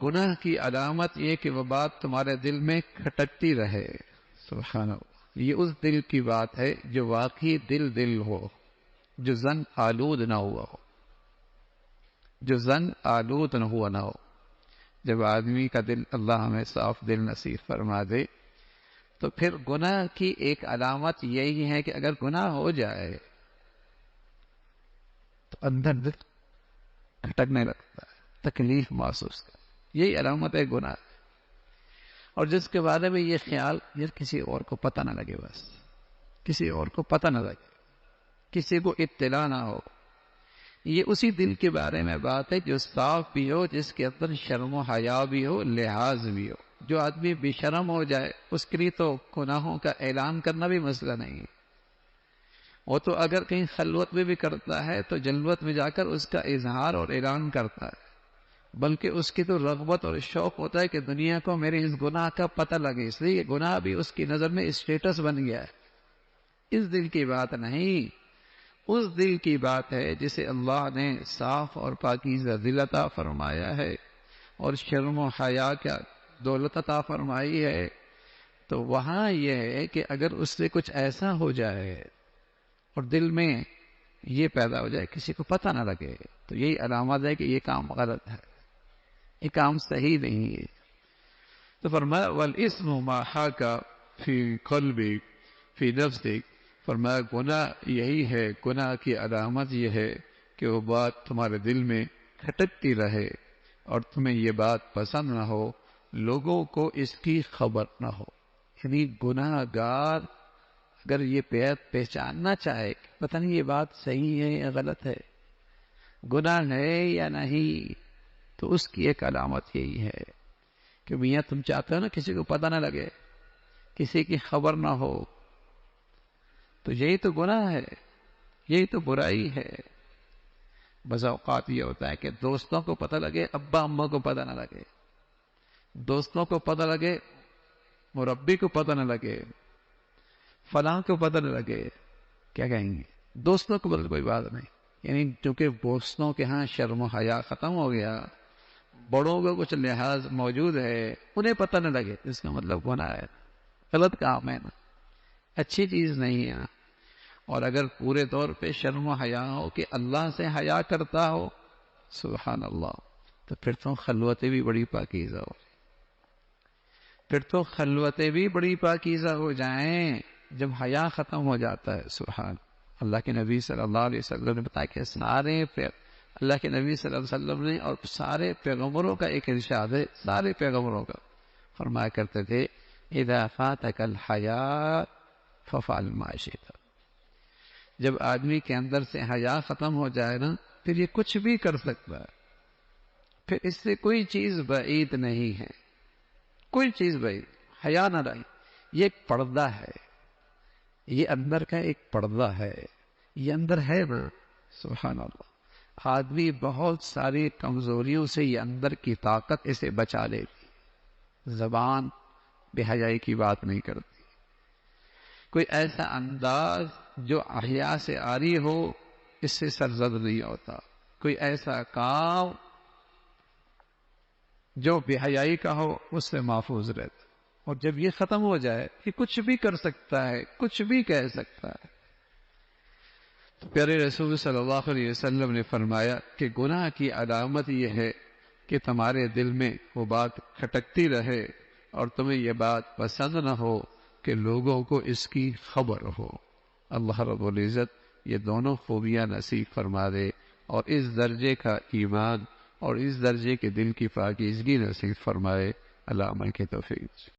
گناہ کی علامت یہ کہ وہ بات تمہارے دل میں کھٹکتی رہے. سبحان اللہ. یہ اس دل کی بات ہے جو واقعی دل ہو، جو زن آلود نہ ہوا ہو، جو زن آلود نہ ہو. جب آدمی کا دل، اللہ ہمیں صاف دل نصیب فرما دے، تو پھر گناہ کی ایک علامت یہی ہے کہ اگر گناہ ہو جائے تو اندر دل کھٹکنے لگتا ہے، تکلیف محسوس کر. یہی علامت ہے گناہ. اور جس کے بارے میں یہ خیال یہ کسی اور کو پتہ نہ لگے، بس کسی اور کو پتہ نہ لگے، کسی کو اطلاع نہ ہو. یہ اسی دل کے بارے میں بات ہے جو صاف بھی ہو، جس کے اندر شرم و حیا بھی ہو، لحاظ بھی ہو. جو آدمی بے شرم ہو جائے اس کے لیے تو گناہوں کا اعلان کرنا بھی مسئلہ نہیں ہے. وہ تو اگر کہیں خلوت میں بھی کرتا ہے تو جلوت میں جا کر اس کا اظہار اور اعلان کرتا ہے، بلکہ اس کی تو رغبت اور شوق ہوتا ہے کہ دنیا کو میرے اس گناہ کا پتہ لگے. اس لیے گناہ بھی اس کی نظر میں اسٹیٹس بن گیا ہے. اس دل کی بات نہیں، اس دل کی بات ہے جسے اللہ نے صاف اور پاکیزہ دل عطا فرمایا ہے اور شرم و حیا کا دولت عطا فرمائی ہے. تو وہاں یہ ہے کہ اگر اس سے کچھ ایسا ہو جائے اور دل میں یہ پیدا ہو جائے کسی کو پتہ نہ لگے، تو یہی علامت ہے کہ یہ کام غلط ہے، یہ کام صحیح نہیں ہے. تو فرمایا والاسم ما حاک فی قلبک فی نفسک. فرمایا گناہ یہی ہے، گناہ کی علامت یہ ہے کہ وہ بات تمہارے دل میں کھٹکتی رہے اور تمہیں یہ بات پسند نہ ہو، لوگوں کو اس کی خبر نہ ہو. یعنی گناہ گار اگر یہ پہچاننا چاہے کہ پتہ نہیں یہ بات صحیح ہے یا غلط ہے، گناہ ہے یا نہیں، تو اس کی ایک علامت یہی ہے کہ میاں تم چاہتے ہو نا کسی کو پتہ نہ لگے، کسی کی خبر نہ ہو، تو یہی تو گناہ ہے، یہی تو برائی ہے. بس اوقات یہ ہوتا ہے کہ دوستوں کو پتہ لگے، ابا اماں کو پتہ نہ لگے، دوستوں کو پتہ لگے، مربی کو پتہ نہ لگے، فلاں کو پتہ نہ لگے. کیا کہیں گے؟ دوستوں کو بدل کوئی بات نہیں. یعنی چونکہ دوستوں کے ہاں شرم و حیا ختم ہو گیا، بڑوں کو کچھ لحاظ موجود ہے، انہیں پتہ نہ لگے، اس کا مطلب گناہ ہے، غلط کام ہے نا، اچھی چیز نہیں ہے. اور اگر پورے طور پہ شرم و حیا ہو کہ اللہ سے حیا کرتا ہو، سبحان اللہ، تو پھر تو خلوتیں بھی بڑی پاکیزہ ہو، پھر تو خلوتیں بھی بڑی پاکیزہ ہو جائیں جب حیا ختم ہو جاتا ہے. سبحان اللہ کے نبی صلی اللہ علیہ وسلم نے بتایا کہ سارے اللہ کے نبی صلی اللہ علیہ وسلم نے اور سارے پیغمبروں کا ایک ارشاد ہے، سارے پیغمبروں کا فرمایا کرتے تھے اذا فاتک الحیاء ففعل ما شئت. جب آدمی کے اندر سے حیا ختم ہو جائے نا، پھر یہ کچھ بھی کر سکتا ہے، پھر اس سے کوئی چیز بعید نہیں ہے، کوئی چیز بعید. حیا نہ رہی، یہ ایک پردہ ہے، یہ اندر کا ایک پردہ ہے، یہ اندر ہے نا. سبحان اللہ. آدمی بہت ساری کمزوریوں سے یہ اندر کی طاقت اسے بچا لے گی. زبان بے حیائی کی بات نہیں کرتی، کوئی ایسا انداز جو حیا سے عاری ہو اس سے سرزد نہیں ہوتا، کوئی ایسا کام جو بے حیائی کا ہو اس سے محفوظ رہتا. اور جب یہ ختم ہو جائے کہ کچھ بھی کر سکتا ہے، کچھ بھی کہہ سکتا ہے. تو پیارے رسول صلی اللہ علیہ وسلم نے فرمایا کہ گناہ کی علامت یہ ہے کہ تمہارے دل میں وہ بات کھٹکتی رہے اور تمہیں یہ بات پسند نہ ہو کہ لوگوں کو اس کی خبر ہو. اللہ رب العزت یہ دونوں خوبیاں نصیب فرما دے اور اس درجے کا ایمان اور اس درجے کے دل کی پاکیزگی نصیب فرمائے. اللہ عمل کے توفیق.